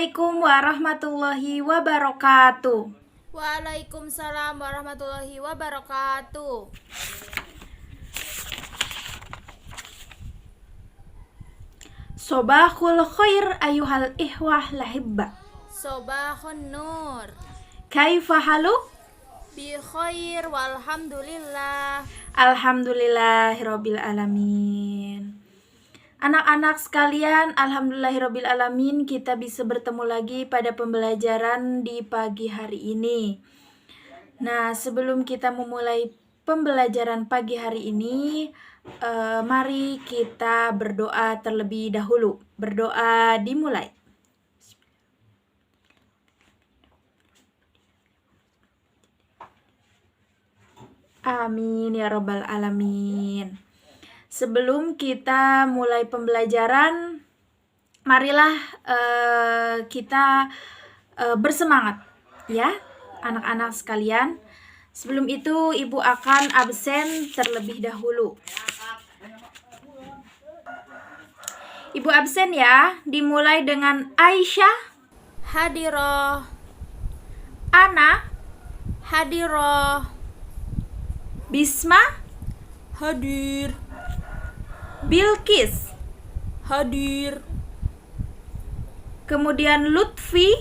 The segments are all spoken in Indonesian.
Assalamualaikum warahmatullahi wabarakatuh. Waalaikumsalam warahmatullahi wabarakatuh. Sobahul khair ayuhal ihwah lahibba. Sobahun nur. Kaifa haluk? Bi khair walhamdulillah. Alhamdulillahirabbil alamin. Anak-anak sekalian, alhamdulillahirabbil alamin, kita bisa bertemu lagi pada pembelajaran di pagi hari ini. Nah, sebelum kita memulai pembelajaran pagi hari ini, mari kita berdoa terlebih dahulu. Berdoa dimulai. Amin ya rabbal alamin. Sebelum kita mulai pembelajaran, marilah kita bersemangat ya anak-anak sekalian. Sebelum itu ibu akan absen terlebih dahulu. Ibu absen ya, dimulai dengan Aisyah, Hadiroh. Ana, Hadiroh. Bisma, Hadir. Bilqis, Hadir. kemudian Lutfi,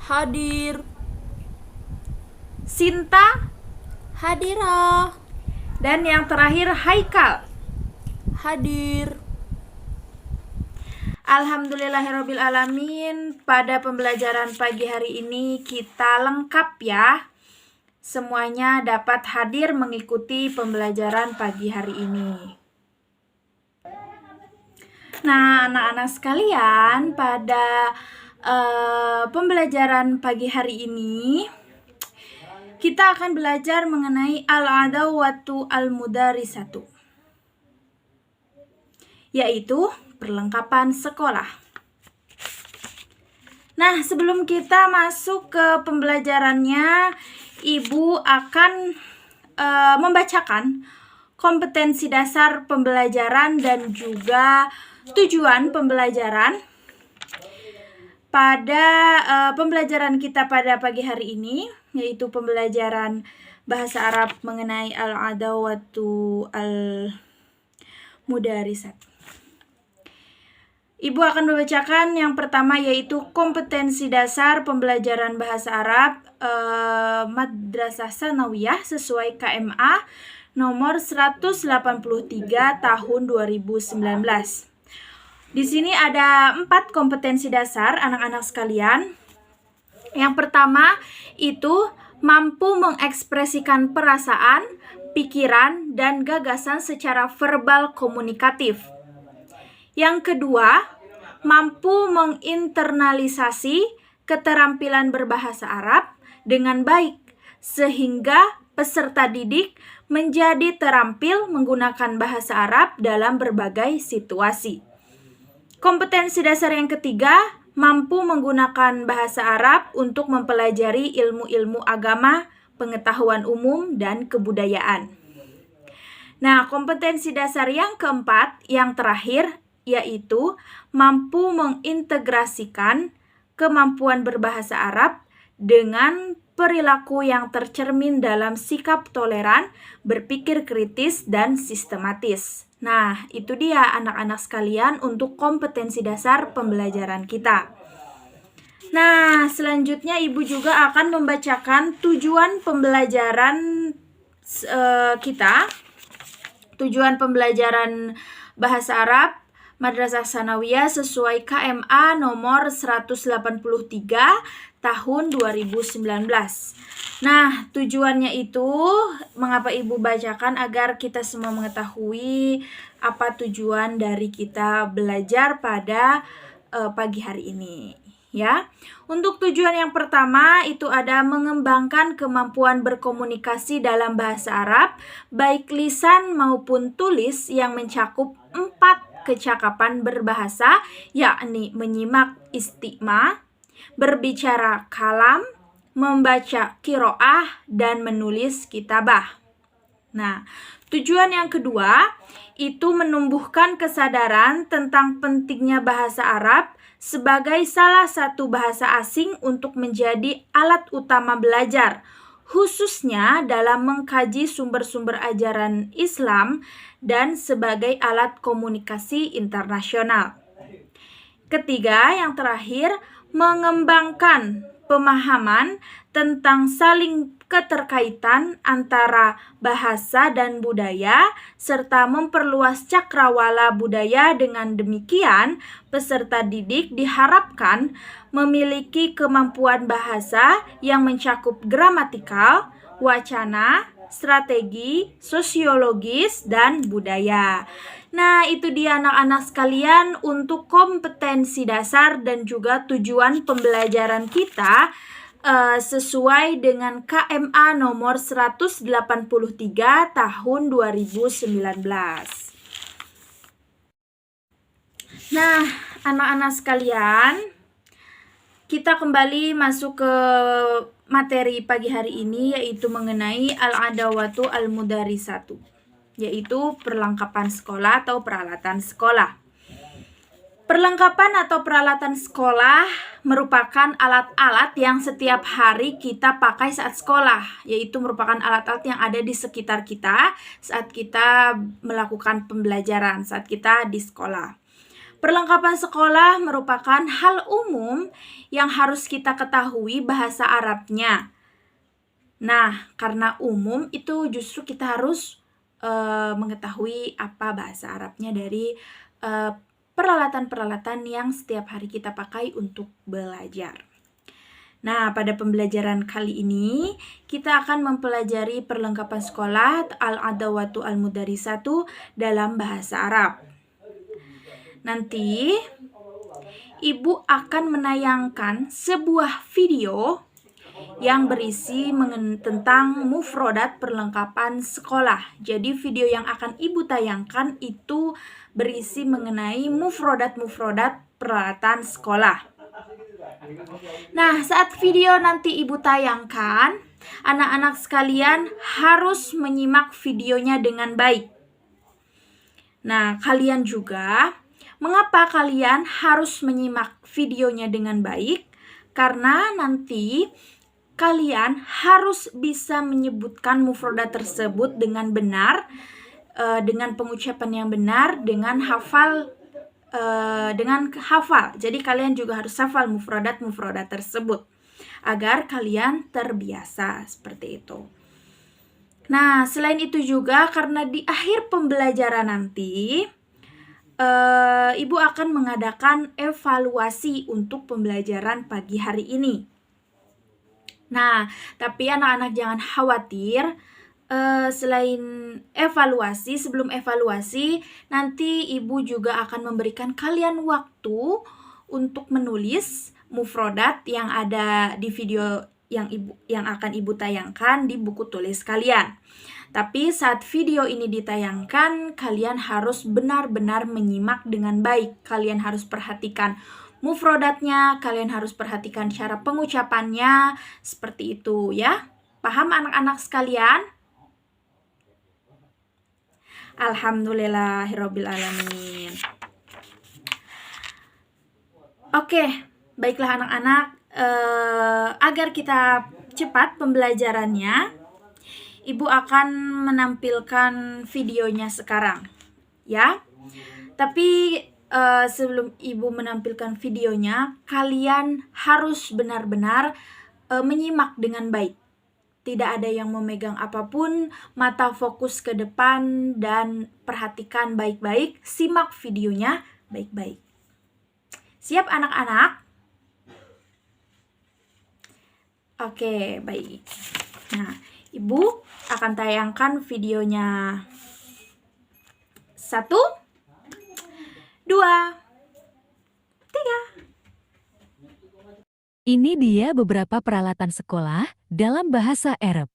Hadir. Sinta, Hadiroh. dan yang terakhir Haikal. Hadir. Alhamdulillahirabbil alamin, pada pembelajaran pagi hari ini kita lengkap ya. Semuanya dapat hadir mengikuti pembelajaran pagi hari ini. Nah, anak-anak sekalian, pada pembelajaran pagi hari ini kita akan belajar mengenai al-adawatu al-mudarisatu, yaitu perlengkapan sekolah. Nah, sebelum kita masuk ke pembelajarannya, Ibu akan membacakan kompetensi dasar pembelajaran dan juga tujuan pembelajaran pada pembelajaran kita pada pagi hari ini, yaitu pembelajaran bahasa Arab mengenai al-adawatu al-mudarisat. Ibu akan membacakan yang pertama, yaitu kompetensi dasar pembelajaran bahasa Arab Madrasah Tsanawiyah sesuai KMA nomor 183 tahun 2019. Di sini ada 4 kompetensi dasar anak-anak sekalian. Yang pertama itu mampu mengekspresikan perasaan, pikiran, dan gagasan secara verbal komunikatif. Yang kedua, mampu menginternalisasi keterampilan berbahasa Arab dengan baik, sehingga peserta didik menjadi terampil menggunakan bahasa Arab dalam berbagai situasi. Kompetensi dasar yang ketiga, mampu menggunakan bahasa Arab untuk mempelajari ilmu-ilmu agama, pengetahuan umum, dan kebudayaan. Nah, kompetensi dasar yang keempat, yang terakhir, yaitu mampu mengintegrasikan kemampuan berbahasa Arab dengan perilaku yang tercermin dalam sikap toleran, berpikir kritis, dan sistematis. Nah, itu dia anak-anak sekalian untuk kompetensi dasar pembelajaran kita. Nah, selanjutnya Ibu juga akan membacakan tujuan pembelajaran kita. Tujuan pembelajaran bahasa Arab Madrasah Tsanawiyah sesuai KMA nomor 183 tahun 2019. Nah, tujuannya itu mengapa Ibu bacakan agar kita semua mengetahui apa tujuan dari kita belajar pada pagi hari ini. Ya, untuk tujuan yang pertama itu ada mengembangkan kemampuan berkomunikasi dalam bahasa Arab, baik lisan maupun tulis yang mencakup 4 kecakapan berbahasa, yakni menyimak istiqma, berbicara kalam, membaca qiraah, dan menulis kitabah. Nah, tujuan yang kedua itu menumbuhkan kesadaran tentang pentingnya bahasa Arab sebagai salah satu bahasa asing untuk menjadi alat utama belajar, khususnya dalam mengkaji sumber-sumber ajaran Islam dan sebagai alat komunikasi internasional. Ketiga, yang terakhir, mengembangkan pemahaman tentang saling keterkaitan antara bahasa dan budaya, serta memperluas cakrawala budaya. Dengan demikian, peserta didik diharapkan memiliki kemampuan bahasa yang mencakup gramatikal, wacana, strategi, sosiologis, dan budaya. Nah, itu dia anak-anak sekalian untuk kompetensi dasar dan juga tujuan pembelajaran kita sesuai dengan KMA nomor 183 tahun 2019. Nah, anak-anak sekalian, kita kembali masuk ke materi pagi hari ini, yaitu mengenai al-adawatu al-mudarisatu, yaitu perlengkapan sekolah atau peralatan sekolah. Perlengkapan atau peralatan sekolah merupakan alat-alat yang setiap hari kita pakai saat sekolah, yaitu merupakan alat-alat yang ada di sekitar kita saat kita melakukan pembelajaran, saat kita di sekolah. Perlengkapan sekolah merupakan hal umum yang harus kita ketahui bahasa Arabnya. Nah, karena umum itu justru kita harus mengetahui apa bahasa Arabnya dari peralatan-peralatan yang setiap hari kita pakai untuk belajar. Nah, pada pembelajaran kali ini kita akan mempelajari perlengkapan sekolah al-adawatu al-mudarisatu dalam bahasa Arab. Nanti Ibu akan menayangkan sebuah video yang berisi tentang mufrodat perlengkapan sekolah. Jadi video yang akan Ibu tayangkan itu berisi mengenai mufrodat-mufrodat peralatan sekolah. Nah, saat video nanti Ibu tayangkan, anak-anak sekalian harus menyimak videonya dengan baik. Nah, kalian juga, mengapa kalian harus menyimak videonya dengan baik? Karena nanti kalian harus bisa menyebutkan mufrodat tersebut dengan benar, dengan pengucapan yang benar, dengan hafal. Jadi kalian juga harus hafal mufrodat tersebut agar kalian terbiasa seperti itu. Nah, selain itu juga karena di akhir pembelajaran nanti Ibu akan mengadakan evaluasi untuk pembelajaran pagi hari ini. Nah, tapi anak-anak jangan khawatir. Selain evaluasi, sebelum evaluasi, nanti Ibu juga akan memberikan kalian waktu untuk menulis mufrodat yang ada di video yang akan Ibu tayangkan di buku tulis kalian. Tapi saat video ini ditayangkan, kalian harus benar-benar menyimak dengan baik. Kalian harus perhatikan mufrodatnya, kalian harus perhatikan cara pengucapannya, seperti itu ya. Paham anak-anak sekalian? Alhamdulillahirrabbilalamin. Oke, baiklah anak-anak, agar kita cepat pembelajarannya, Ibu akan menampilkan videonya sekarang, ya. Tapi sebelum Ibu menampilkan videonya, kalian harus benar-benar menyimak dengan baik. Tidak ada yang memegang apapun, mata fokus ke depan dan perhatikan baik-baik, simak videonya baik-baik. Siap anak-anak? Oke, baik. Nah, Ibu akan tayangkan videonya. 1, 2, 3. Ini dia beberapa peralatan sekolah dalam bahasa Arab.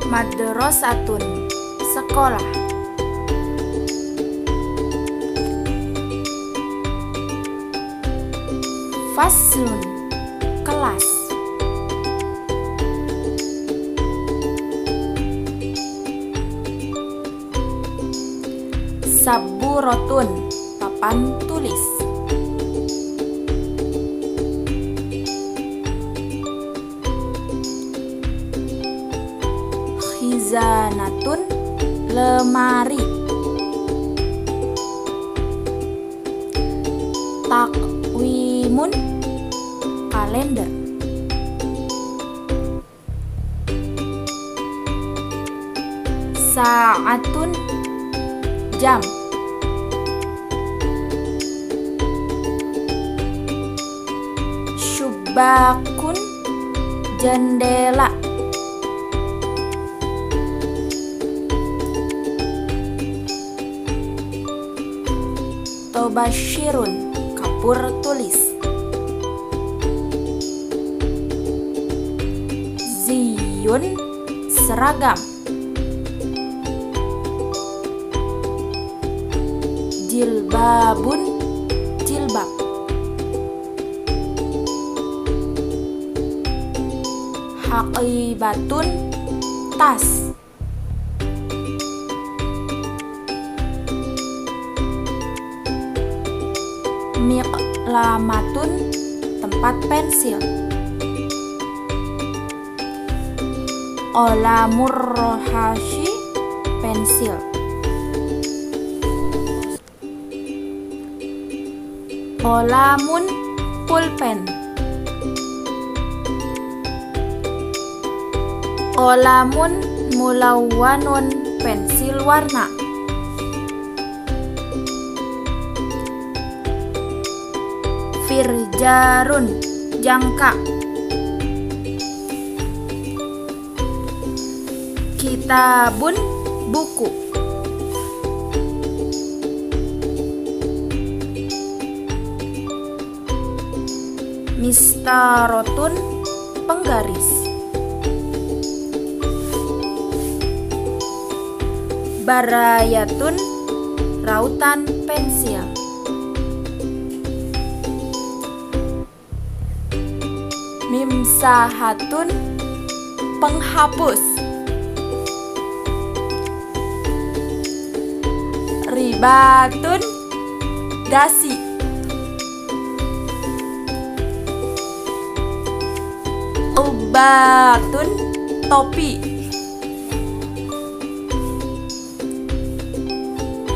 Madrasatun, sekolah. Faslun, kelas. Saburotun, papan tulis. Khizanatun, lemari. Takwimun, kalender. Saatun, jam. Syubakun, jendela. Tobashirun, kapur tulis. Ziyun, seragam. Jilbabun, jilbab. Haqibatun, tas. Miqlamatun, tempat pensil. Qalamur rohashi, pensil. Qalamun, pulpen. Qalamun mulawwanun, pensil warna. Firjarun, jangka. Kitabun, buku. Mistarotun, penggaris. Barayatun, rautan pensil. Mimsahatun, penghapus. Ribatun, dasi. Ubatun, topi.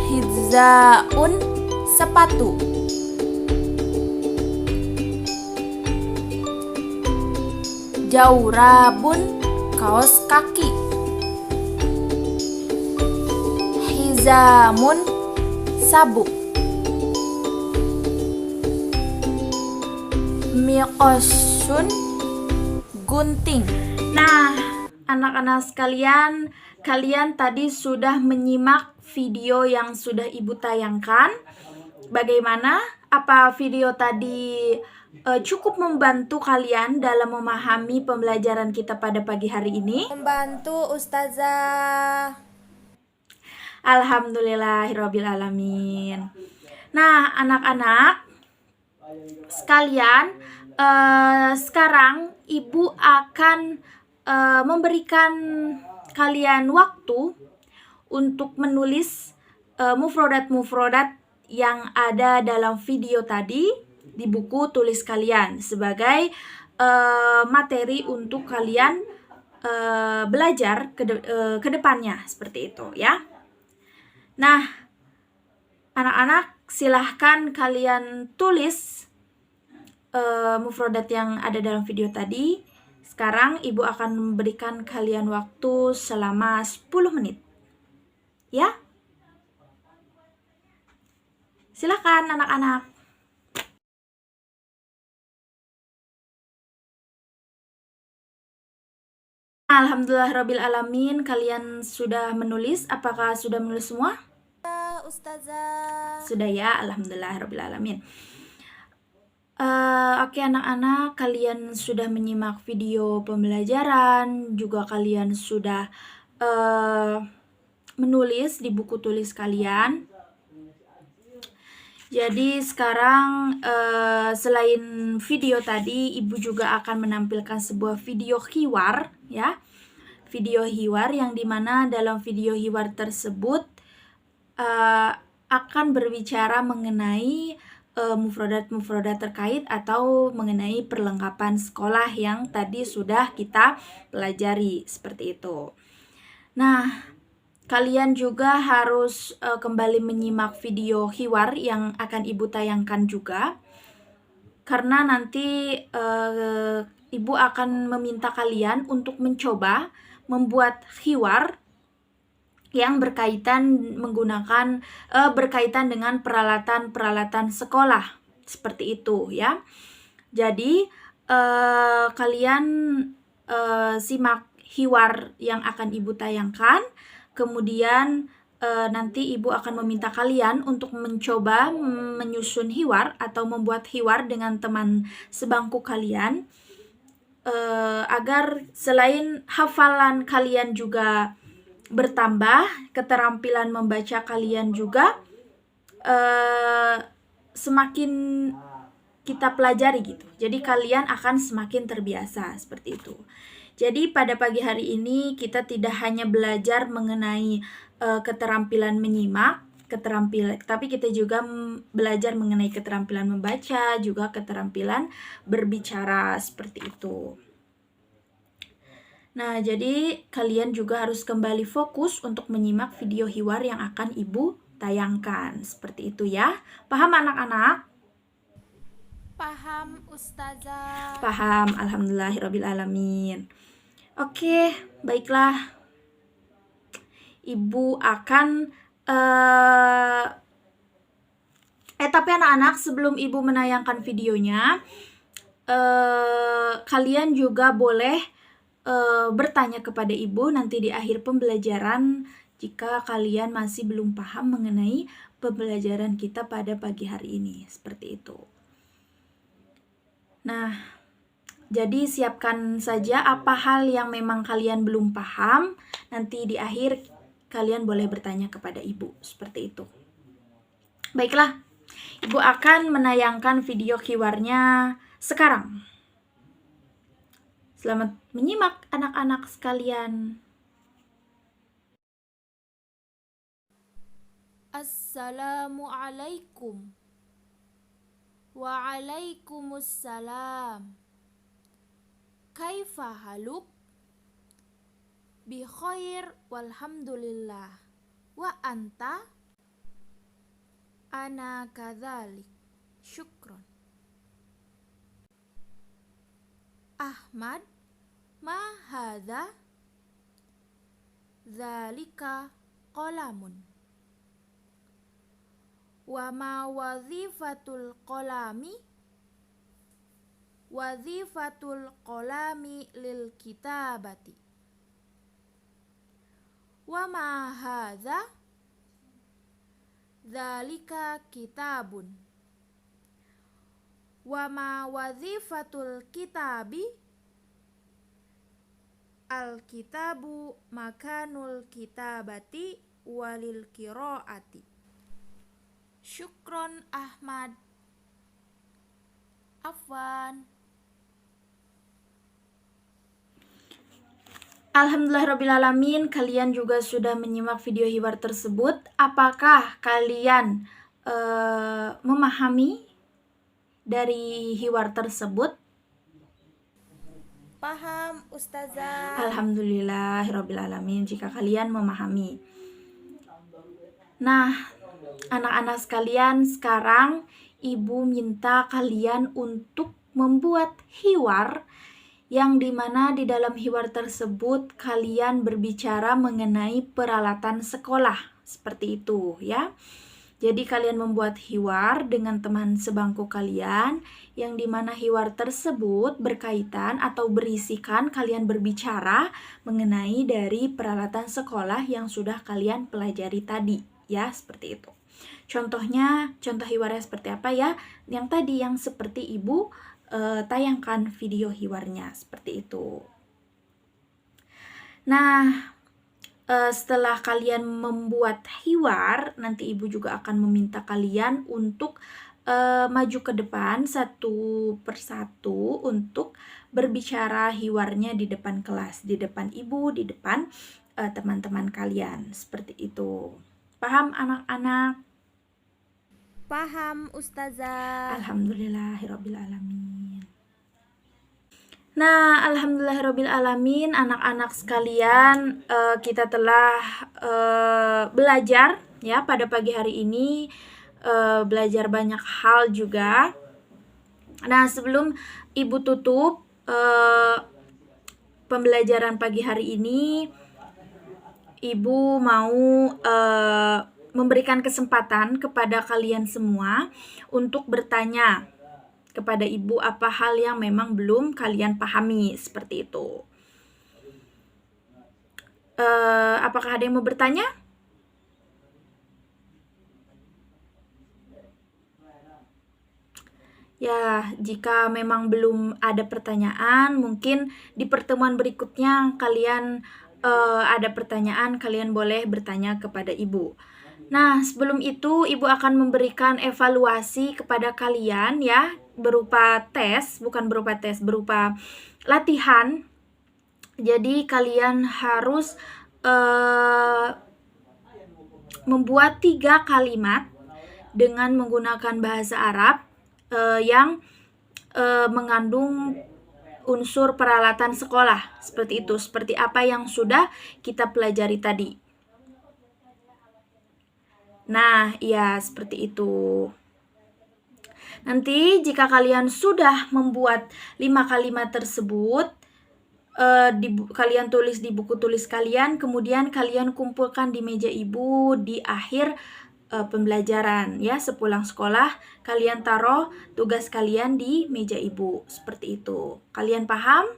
Hidzaun, sepatu. Jaurabun, kaos kaki. Hizamun, sabuk. Miqasun, gunting. Nah, anak-anak sekalian, kalian tadi sudah menyimak video yang sudah Ibu tayangkan. Bagaimana? Apa video tadi cukup membantu kalian dalam memahami pembelajaran kita pada pagi hari ini? Membantu Ustazah. Alhamdulillahirrabbilalamin. Nah, anak-anak sekalian, sekarang Ibu akan memberikan kalian waktu untuk menulis mufrodat-mufrodat yang ada dalam video tadi di buku tulis kalian sebagai materi untuk kalian belajar ke depannya, seperti itu ya. Nah, anak-anak silahkan kalian tulis mufrodat yang ada dalam video tadi. Sekarang Ibu akan memberikan kalian waktu selama 10 menit. Ya? Silahkan anak-anak. Alhamdulillahirrabbilalamin, kalian sudah menulis. Apakah sudah menulis semua? Ustazah. Sudah ya, alhamdulillahirrabbilalamin. Oke anak-anak, kalian sudah menyimak video pembelajaran, juga kalian sudah menulis di buku tulis kalian. Jadi sekarang selain video tadi, Ibu juga akan menampilkan sebuah video hiwar ya. Video hiwar yang dimana dalam video hiwar tersebut akan berbicara mengenai mufrodat-mufrodat terkait atau mengenai perlengkapan sekolah yang tadi sudah kita pelajari, seperti itu. Nah, kalian juga harus kembali menyimak video hiwar yang akan Ibu tayangkan juga, karena nanti Ibu akan meminta kalian untuk mencoba membuat hiwar yang berkaitan dengan peralatan-peralatan sekolah, seperti itu ya. Jadi kalian simak hiwar yang akan Ibu tayangkan, kemudian nanti Ibu akan meminta kalian untuk mencoba menyusun hiwar atau membuat hiwar dengan teman sebangku kalian, agar selain hafalan kalian juga bertambah, keterampilan membaca kalian juga semakin kita pelajari gitu. Jadi kalian akan semakin terbiasa, seperti itu. Jadi pada pagi hari ini kita tidak hanya belajar mengenai keterampilan menyimak, tapi kita juga belajar mengenai keterampilan membaca, juga keterampilan berbicara, seperti itu. Nah, jadi kalian juga harus kembali fokus untuk menyimak video hiwar yang akan Ibu tayangkan. Seperti itu ya. Paham anak-anak? Paham Ustazah. Paham, alhamdulillahirrabbilalamin. Oke, baiklah. Ibu akan tapi anak-anak, sebelum Ibu menayangkan videonya, kalian juga boleh bertanya kepada Ibu nanti di akhir pembelajaran jika kalian masih belum paham mengenai pembelajaran kita pada pagi hari ini, seperti itu. Nah, jadi siapkan saja apa hal yang memang kalian belum paham, nanti di akhir kalian boleh bertanya kepada Ibu, seperti itu. Baiklah, Ibu akan menayangkan video hiwarnya sekarang. Selamat menyimak anak-anak sekalian. Assalamualaikum. Waalaikumsalam. Kaifa haluk? Bi khair walhamdulillah. Wa anta? Ana kadzalik. Syukron. Ahmad, ma hadza? Dzalika qalamun. Wa ma wazifatul qalami? Wazifatul qalami lil kitabati. Wa ma hadza? Dzalika kitabun. Wa ma wazifatul kitabi? Al-kitabu makanul kitabati walil qiraati. Syukron Ahmad. Afwan. Alhamdulillahirrabbilalamin, kalian juga sudah menyimak video hiwar tersebut. Apakah kalian memahami dari hiwar tersebut? Paham Ustazah. Alhamdulillahirrabbilalamin, jika kalian memahami. Nah, anak-anak sekalian, sekarang Ibu minta kalian untuk membuat hiwar yang dimana di dalam hiwar tersebut kalian berbicara mengenai peralatan sekolah, seperti itu ya. Jadi kalian membuat hiwar dengan teman sebangku kalian, yang dimana hiwar tersebut berkaitan atau berisikan kalian berbicara mengenai dari peralatan sekolah yang sudah kalian pelajari tadi ya, seperti itu. Contohnya, contoh hiwarnya seperti apa ya? Yang tadi yang seperti Ibu tayangkan video hiwarnya, seperti itu. Nah, setelah kalian membuat hiwar, nanti Ibu juga akan meminta kalian untuk maju ke depan satu persatu untuk berbicara hiwarnya di depan kelas, di depan Ibu, di depan teman-teman kalian, seperti itu. Paham anak-anak? Paham Ustazah. Alhamdulillahirabbil alamin. Nah, alhamdulillahirabbil alamin, anak-anak sekalian, kita telah belajar ya pada pagi hari ini, belajar banyak hal juga. Nah, sebelum Ibu tutup pembelajaran pagi hari ini, Ibu mau memberikan kesempatan kepada kalian semua untuk bertanya kepada Ibu apa hal yang memang belum kalian pahami, seperti itu. Apakah ada yang mau bertanya? Ya, jika memang belum ada pertanyaan, mungkin di pertemuan berikutnya kalian ada pertanyaan, kalian boleh bertanya kepada Ibu. Nah, sebelum itu Ibu akan memberikan evaluasi kepada kalian ya, berupa tes, bukan berupa tes, berupa latihan. Jadi kalian harus membuat 3 kalimat dengan menggunakan bahasa Arab yang mengandung unsur peralatan sekolah, seperti itu, seperti apa yang sudah kita pelajari tadi. Nah, ya seperti itu. Nanti jika kalian sudah membuat 5 kalimat tersebut, kalian tulis di buku tulis kalian, kemudian kalian kumpulkan di meja Ibu di akhir pembelajaran ya, sepulang sekolah kalian taruh tugas kalian di meja Ibu, seperti itu. Kalian paham?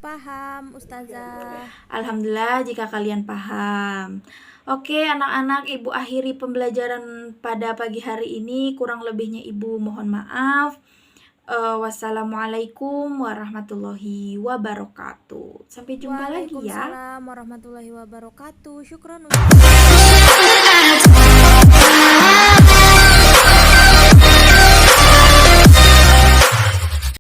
Paham Ustazah. Alhamdulillah jika kalian paham. Oke anak-anak, Ibu akhiri pembelajaran pada pagi hari ini. Kurang lebihnya Ibu mohon maaf. Wassalamualaikum warahmatullahi wabarakatuh. Sampai jumpa lagi ya. Waalaikumsalam warahmatullahi wabarakatuh. Syukron Ustazah.